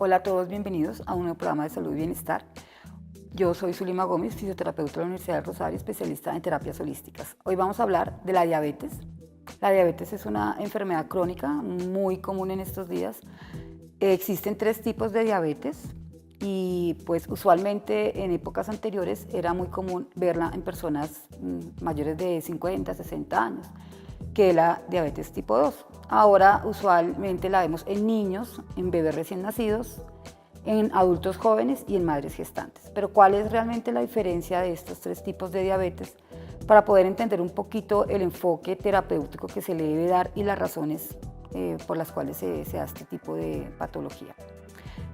Hola a todos, bienvenidos a un nuevo programa de salud y bienestar. Yo soy Zulima Gómez, fisioterapeuta de la Universidad del Rosario, especialista en terapias holísticas. Hoy vamos a hablar de la diabetes. La diabetes es una enfermedad crónica muy común en estos días. Existen 3 tipos de diabetes y pues usualmente en épocas anteriores era muy común verla en personas mayores de 50, 60 años, que es la diabetes tipo 2. Ahora usualmente la vemos en niños, en bebés recién nacidos, en adultos jóvenes y en madres gestantes. Pero ¿cuál es realmente la diferencia de estos 3 tipos de diabetes? Para poder entender un poquito el enfoque terapéutico que se le debe dar y las razones por las cuales se da este tipo de patología.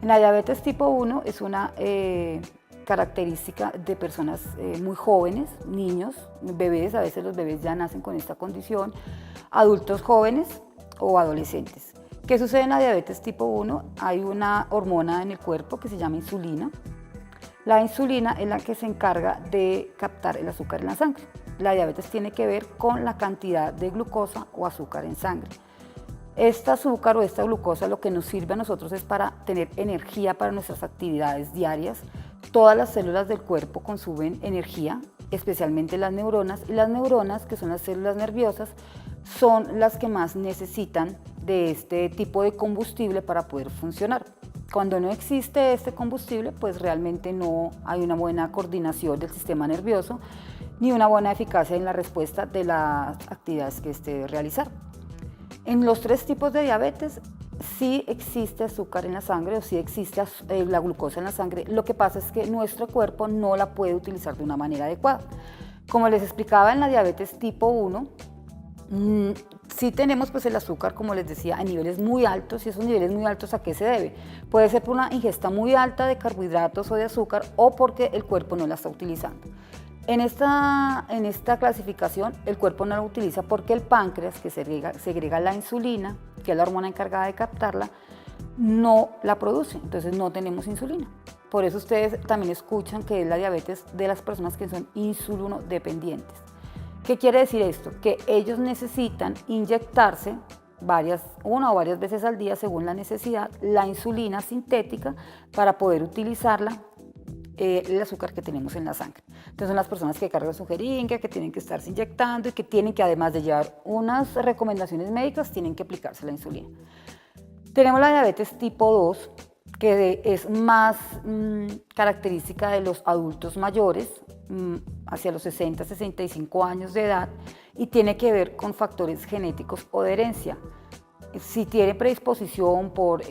En la diabetes tipo 1 es una característica de personas muy jóvenes, niños, bebés, a veces los bebés ya nacen con esta condición, adultos jóvenes o adolescentes. ¿Qué sucede en la diabetes tipo 1? Hay una hormona en el cuerpo que se llama insulina. La insulina es la que se encarga de captar el azúcar en la sangre. La diabetes tiene que ver con la cantidad de glucosa o azúcar en sangre. Este azúcar o esta glucosa lo que nos sirve a nosotros es para tener energía para nuestras actividades diarias. Todas las células del cuerpo consumen energía, especialmente las neuronas, y las neuronas, que son las células nerviosas, son las que más necesitan de este tipo de combustible para poder funcionar. Cuando no existe este combustible, pues realmente no hay una buena coordinación del sistema nervioso ni una buena eficacia en la respuesta de las actividades que éste debe realizar. En los 3 tipos de diabetes sí existe azúcar en la sangre o sí existe la glucosa en la sangre. Lo que pasa es que nuestro cuerpo no la puede utilizar de una manera adecuada. Como les explicaba, en la diabetes tipo 1, sí tenemos pues el azúcar, como les decía, a niveles muy altos. Y esos niveles muy altos, ¿a qué se debe? Puede ser por una ingesta muy alta de carbohidratos o de azúcar o porque el cuerpo no la está utilizando. En esta clasificación, el cuerpo no la utiliza porque el páncreas, que segrega la insulina, que es la hormona encargada de captarla, no la produce, entonces no tenemos insulina. Por eso ustedes también escuchan que es la diabetes de las personas que son insulinodependientes. ¿Qué quiere decir esto? Que ellos necesitan inyectarse una o varias veces al día, según la necesidad, la insulina sintética para poder utilizarla el azúcar que tenemos en la sangre. Entonces son las personas que cargan su jeringa, que tienen que estarse inyectando y que tienen que, además de llevar unas recomendaciones médicas, tienen que aplicarse la insulina. Tenemos la diabetes tipo 2, que es más característica de los adultos mayores, hacia los 60, 65 años de edad, y tiene que ver con factores genéticos o de herencia. Si tiene predisposición por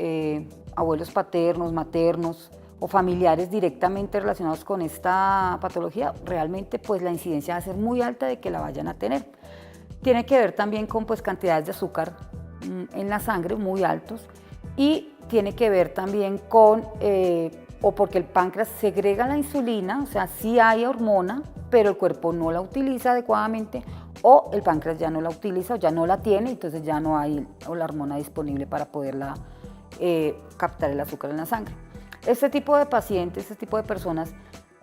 abuelos paternos, maternos, o familiares directamente relacionados con esta patología, realmente pues la incidencia va a ser muy alta de que la vayan a tener. Tiene que ver también con pues cantidades de azúcar en la sangre muy altos y tiene que ver también con, o porque el páncreas segrega la insulina, o sea, sí hay hormona, pero el cuerpo no la utiliza adecuadamente, o el páncreas ya no la utiliza o ya no la tiene, entonces ya no hay la hormona disponible para poderla captar el azúcar en la sangre. Este tipo de pacientes, este tipo de personas,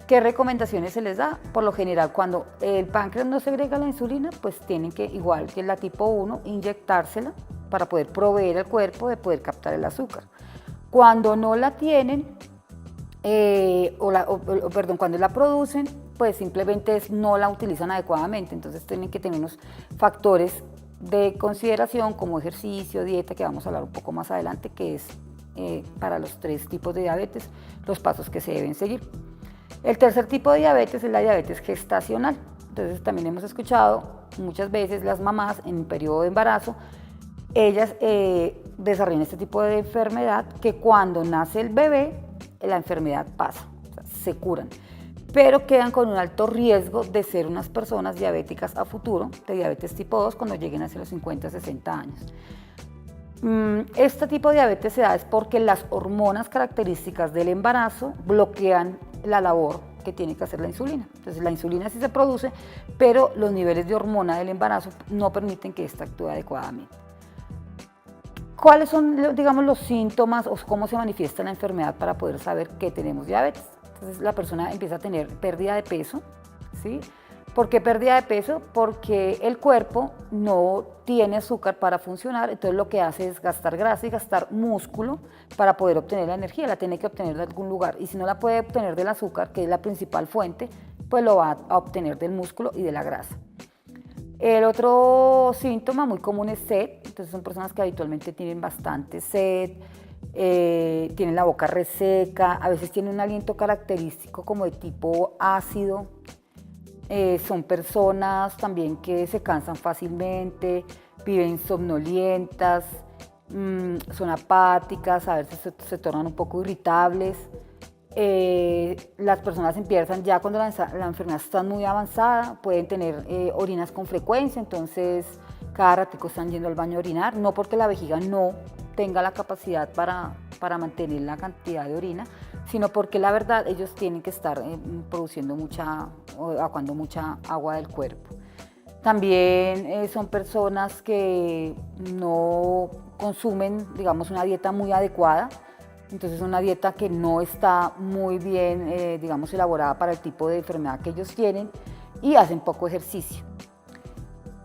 ¿qué recomendaciones se les da? Por lo general, cuando el páncreas no segrega la insulina, pues tienen que, igual que la tipo 1, inyectársela para poder proveer al cuerpo de poder captar el azúcar. Cuando no la tienen, cuando la producen, pues simplemente no la utilizan adecuadamente. Entonces tienen que tener unos factores de consideración como ejercicio, dieta, que vamos a hablar un poco más adelante, que es para los 3 tipos de diabetes, los pasos que se deben seguir. El tercer tipo de diabetes es la diabetes gestacional. Entonces también hemos escuchado muchas veces las mamás en el periodo de embarazo, ellas desarrollan este tipo de enfermedad que cuando nace el bebé, la enfermedad pasa, o sea, se curan, pero quedan con un alto riesgo de ser unas personas diabéticas a futuro, de diabetes tipo 2, cuando lleguen hacia los 50, 60 años. Este tipo de diabetes se da es porque las hormonas características del embarazo bloquean la labor que tiene que hacer la insulina. Entonces la insulina sí se produce, pero los niveles de hormona del embarazo no permiten que ésta actúe adecuadamente. ¿Cuáles son, digamos, los síntomas o cómo se manifiesta la enfermedad para poder saber que tenemos diabetes? Entonces la persona empieza a tener pérdida de peso, ¿sí? ¿Por qué pérdida de peso? Porque el cuerpo no tiene azúcar para funcionar, entonces lo que hace es gastar grasa y gastar músculo para poder obtener la energía, la tiene que obtener de algún lugar, y si no la puede obtener del azúcar, que es la principal fuente, pues lo va a obtener del músculo y de la grasa. El otro síntoma muy común es sed, entonces son personas que habitualmente tienen bastante sed, tienen la boca reseca, a veces tienen un aliento característico como de tipo ácido. Son personas también que se cansan fácilmente, viven somnolientas, son apáticas, a veces se tornan un poco irritables. Las personas empiezan ya cuando la enfermedad está muy avanzada, pueden tener orinas con frecuencia, entonces cada ratico están yendo al baño a orinar, no porque la vejiga no tenga la capacidad para mantener la cantidad de orina, sino porque la verdad ellos tienen que estar produciendo o evacuando mucha agua del cuerpo. También son personas que no consumen, digamos, una dieta muy adecuada, entonces una dieta que no está muy bien, digamos, elaborada para el tipo de enfermedad que ellos tienen y hacen poco ejercicio.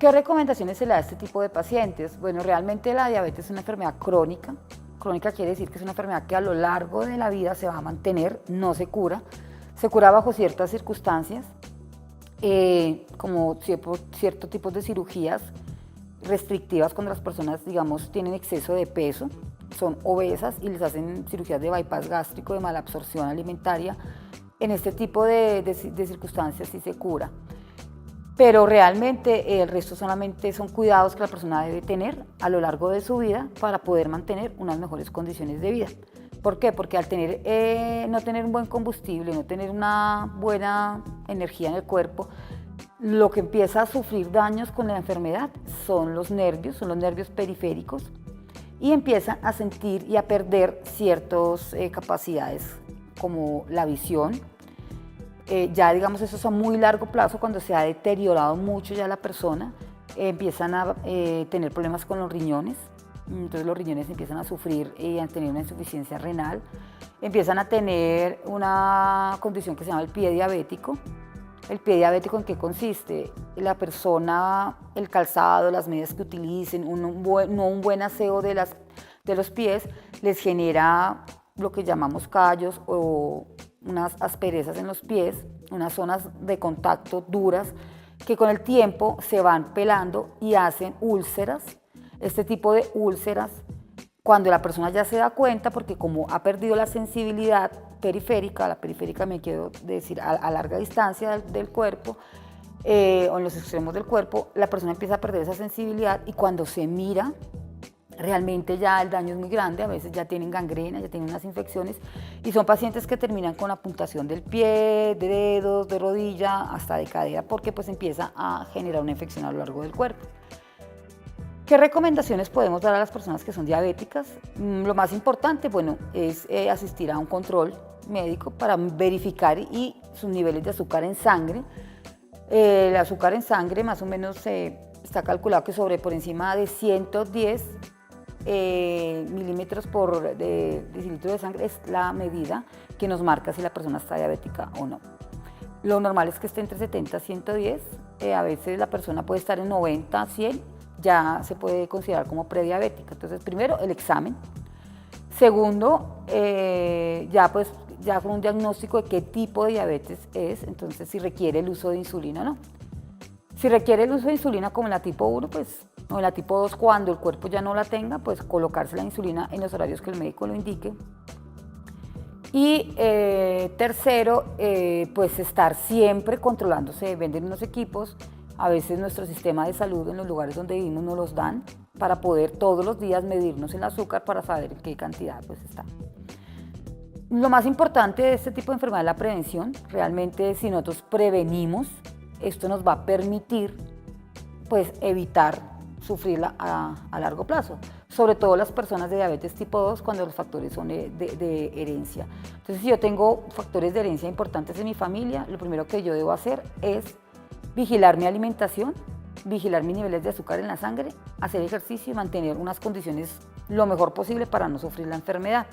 ¿Qué recomendaciones se le da a este tipo de pacientes? Bueno, realmente la diabetes es una enfermedad crónica. Crónica quiere decir que es una enfermedad que a lo largo de la vida se va a mantener, no se cura. Se cura bajo ciertas circunstancias, como ciertos tipos de cirugías restrictivas cuando las personas, digamos, tienen exceso de peso, son obesas y les hacen cirugías de bypass gástrico, de malabsorción alimentaria. En este tipo de circunstancias sí se cura. Pero realmente el resto solamente son cuidados que la persona debe tener a lo largo de su vida para poder mantener unas mejores condiciones de vida. ¿Por qué? Porque al no tener un buen combustible, no tener una buena energía en el cuerpo, lo que empieza a sufrir daños con la enfermedad son los nervios periféricos, y empiezan a sentir y a perder ciertas capacidades como la visión. Ya digamos eso es a muy largo plazo, cuando se ha deteriorado mucho ya la persona, empiezan a tener problemas con los riñones, entonces los riñones empiezan a sufrir y a tener una insuficiencia renal, empiezan a tener una condición que se llama el pie diabético. ¿El pie diabético en qué consiste? La persona, el calzado, las medidas que utilicen, no un buen aseo de los pies, les genera lo que llamamos callos o unas asperezas en los pies, unas zonas de contacto duras que con el tiempo se van pelando y hacen úlceras. Este tipo de úlceras, cuando la persona ya se da cuenta, porque como ha perdido la sensibilidad periférica, la periférica me quiero decir a larga distancia del cuerpo, o en los extremos del cuerpo, la persona empieza a perder esa sensibilidad y cuando se mira, realmente ya el daño es muy grande, a veces ya tienen gangrena, ya tienen unas infecciones y son pacientes que terminan con amputación del pie, de dedos, de rodilla, hasta de cadera, porque pues empieza a generar una infección a lo largo del cuerpo. ¿Qué recomendaciones podemos dar a las personas que son diabéticas? Lo más importante, bueno, es asistir a un control médico para verificar sus niveles de azúcar en sangre. El azúcar en sangre más o menos está calculado que por encima de 110 milímetros por decilitro de sangre es la medida que nos marca si la persona está diabética o no. Lo normal es que esté entre 70 y 110, a veces la persona puede estar en 90, 100, ya se puede considerar como prediabética. Entonces, primero, el examen. Segundo, ya con un diagnóstico de qué tipo de diabetes es, entonces si requiere el uso de insulina o no. Si requiere el uso de insulina como en la tipo 1, pues, o en la tipo 2, cuando el cuerpo ya no la tenga, pues colocarse la insulina en los horarios que el médico lo indique. Y tercero, pues estar siempre controlándose. Venden unos equipos, a veces nuestro sistema de salud en los lugares donde vivimos nos los dan para poder todos los días medirnos el azúcar para saber en qué cantidad pues está. Lo más importante de este tipo de enfermedad es la prevención. Realmente si nosotros prevenimos, esto nos va a permitir pues evitar sufrirla a largo plazo, sobre todo las personas de diabetes tipo 2 cuando los factores son de herencia. Entonces, si yo tengo factores de herencia importantes en mi familia, lo primero que yo debo hacer es vigilar mi alimentación, vigilar mis niveles de azúcar en la sangre, hacer ejercicio y mantener unas condiciones lo mejor posible para no sufrir la enfermedad.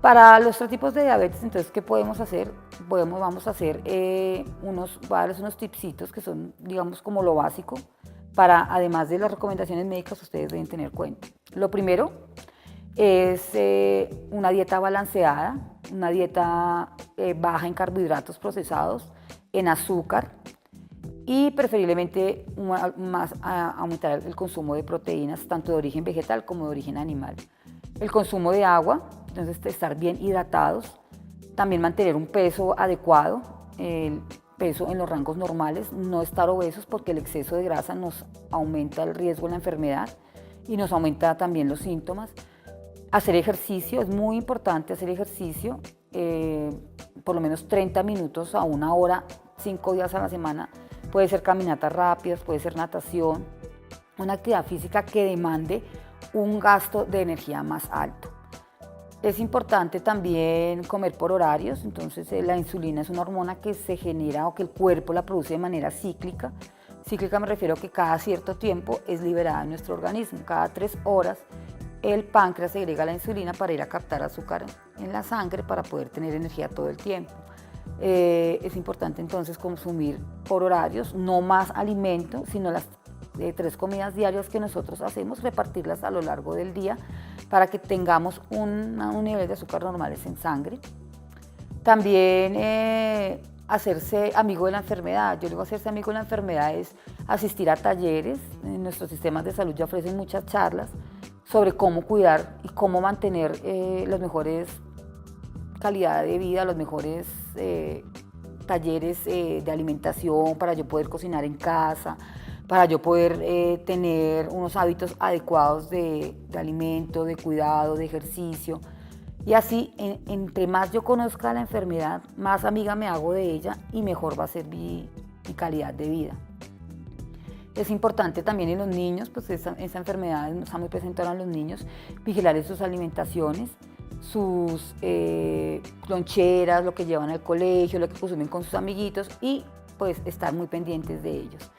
Para los tres tipos de diabetes, entonces, ¿qué podemos hacer? Vamos a hacer voy a darles unos tipsitos que son, digamos, como lo básico, para, además de las recomendaciones médicas, ustedes deben tener cuenta. Lo primero es una dieta balanceada, una dieta baja en carbohidratos procesados, en azúcar y preferiblemente aumentar el consumo de proteínas, tanto de origen vegetal como de origen animal. El consumo de agua, entonces estar bien hidratados, también mantener un peso adecuado, el peso en los rangos normales, no estar obesos porque el exceso de grasa nos aumenta el riesgo de la enfermedad y nos aumenta también los síntomas. Hacer ejercicio, es muy importante hacer ejercicio, por lo menos 30 minutos a una hora, 5 días a la semana. Puede ser caminatas rápidas, puede ser natación, una actividad física que demande un gasto de energía más alto. Es importante también comer por horarios, entonces la insulina es una hormona que se genera o que el cuerpo la produce de manera cíclica. Cíclica me refiero a que cada cierto tiempo es liberada en nuestro organismo, cada 3 horas el páncreas segrega la insulina para ir a captar azúcar en la sangre para poder tener energía todo el tiempo. Es importante entonces consumir por horarios, no más alimento, sino las 3 comidas diarias que nosotros hacemos, repartirlas a lo largo del día para que tengamos un nivel de azúcar normales en sangre. También hacerse amigo de la enfermedad. Yo digo hacerse amigo de la enfermedad es asistir a talleres. En nuestros sistemas de salud ya ofrecen muchas charlas sobre cómo cuidar y cómo mantener las mejores calidad de vida, los mejores talleres de alimentación para yo poder cocinar en casa, para yo poder tener unos hábitos adecuados de alimento, de cuidado, de ejercicio. Y así, entre más yo conozca la enfermedad, más amiga me hago de ella y mejor va a ser mi calidad de vida. Es importante también en los niños, pues esta enfermedad está muy presente ahora en los niños, vigilar sus alimentaciones, sus loncheras, lo que llevan al colegio, lo que consumen con sus amiguitos y pues estar muy pendientes de ellos.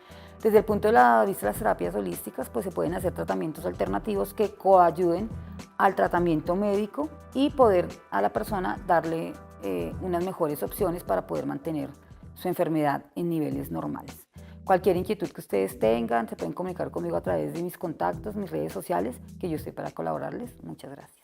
Desde el punto de vista de las terapias holísticas, pues se pueden hacer tratamientos alternativos que coayuden al tratamiento médico y poder a la persona darle unas mejores opciones para poder mantener su enfermedad en niveles normales. Cualquier inquietud que ustedes tengan, se pueden comunicar conmigo a través de mis contactos, mis redes sociales, que yo estoy para colaborarles. Muchas gracias.